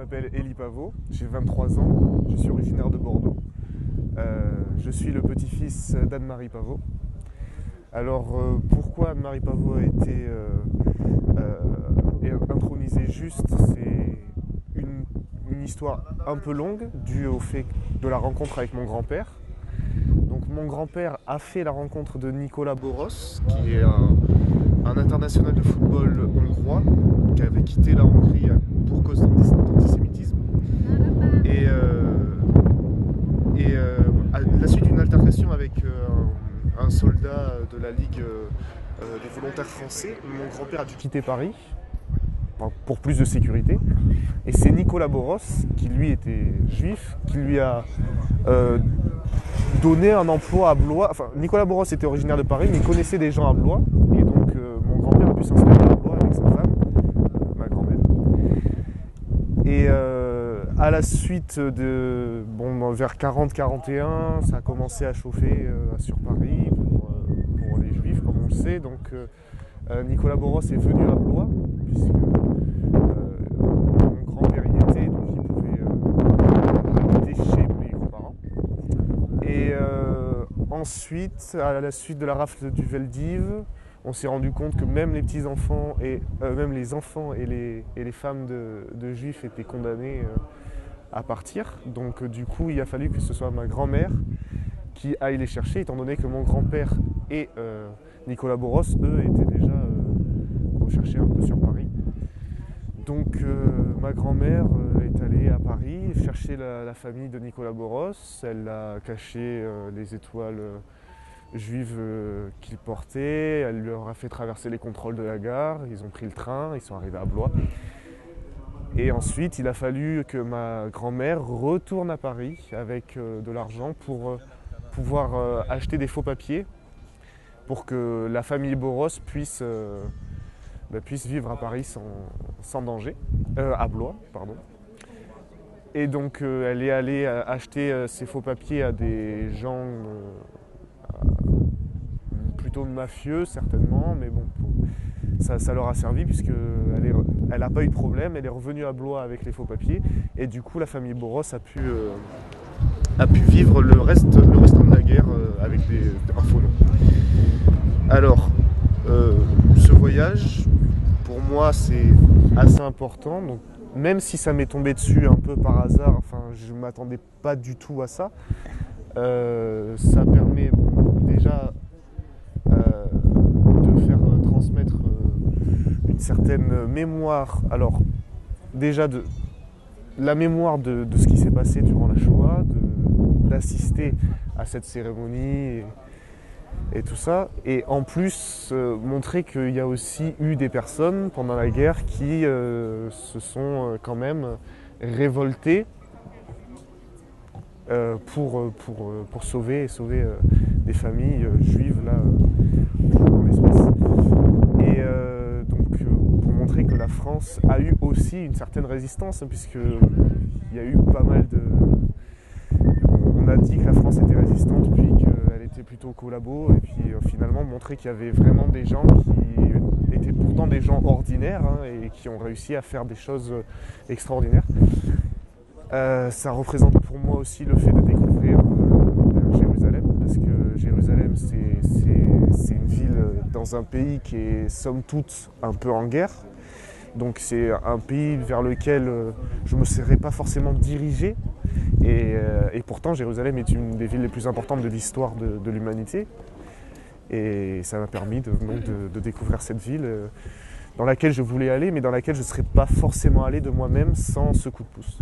m'appelle Élie Pavot, j'ai 23 ans, je suis originaire de Bordeaux. Je suis le petit-fils d'Anne-Marie Pavot. Alors pourquoi Anne-Marie Pavot a été intronisée juste, c'est une histoire un peu longue due au fait de la rencontre avec mon grand-père. Donc mon grand-père a fait la rencontre de Nicolas Boros, qui est un international de football hongrois, qui avait quitté la Hongrie pour cause d'antisémitisme. À la suite d'une altercation avec un soldat de la Ligue des volontaires français, mon grand-père a dû quitter Paris pour plus de sécurité. Et c'est Nicolas Boros, qui lui était juif, qui lui a donné un emploi à Blois. Enfin, Nicolas Boros était originaire de Paris, mais il connaissait des gens à Blois. Et donc mon grand-père a pu s'installer à Blois avec sa femme, ma grand-mère. Et à la suite de, vers 40-41, ça a commencé à chauffer sur Paris pour les juifs, comme on le sait. Donc Nicolas Boros est venu à Blois, puisque mon grand-père y était, donc il pouvait habiter chez mes grands-parents. Et ensuite, à la suite de la rafle du Veldiv, on s'est rendu compte que même les petits-enfants et même les enfants et les femmes de juifs étaient condamnés à partir. Donc du coup, il a fallu que ce soit ma grand-mère qui aille les chercher, étant donné que mon grand-père et Nicolas Boros, eux, étaient déjà recherchés un peu sur Paris. Donc ma grand-mère est allée à Paris chercher la famille de Nicolas Boros. Elle a caché les étoiles juives qu'il portait. Elle leur a fait traverser les contrôles de la gare. Ils ont pris le train, ils sont arrivés à Blois. Et ensuite, il a fallu que ma grand-mère retourne à Paris avec de l'argent pour pouvoir acheter des faux papiers pour que la famille Boros puisse vivre à Paris sans danger, à Blois, pardon. Et donc elle est allée acheter ces faux papiers à des gens plutôt mafieux certainement, mais bon, ça leur a servi puisqu'elle n'a pas eu de problème, elle est revenue à Blois avec les faux papiers et du coup la famille Boros a pu vivre le restant de la guerre avec un faux nom. Alors, ce voyage, pour moi, c'est assez important. Donc, même si ça m'est tombé dessus un peu par hasard, enfin, je ne m'attendais pas du tout à ça. Ça permet déjà de faire transmettre une certaine mémoire. Alors, déjà la mémoire de ce qui s'est passé durant la Shoah, d'assister à cette cérémonie et tout ça, et en plus montrer qu'il y a aussi eu des personnes pendant la guerre qui se sont quand même révoltées pour sauver des familles juives là en l'espèce. Et donc pour montrer que la France a eu aussi une certaine résistance, puisqu'il y a eu pas mal de... On a dit que la France était résistante, puis qu'elle était plutôt collabo, et puis finalement montrer qu'il y avait vraiment des gens qui étaient pourtant des gens ordinaires et qui ont réussi à faire des choses extraordinaires. Ça représente pour moi aussi le fait de découvrir Jérusalem, parce que Jérusalem c'est une ville dans un pays qui est somme toute un peu en guerre. Donc c'est un pays vers lequel je ne me serais pas forcément dirigé. Et pourtant, Jérusalem est une des villes les plus importantes de l'histoire de l'humanité. Et ça m'a permis de découvrir cette ville dans laquelle je voulais aller, mais dans laquelle je ne serais pas forcément allé de moi-même sans ce coup de pouce.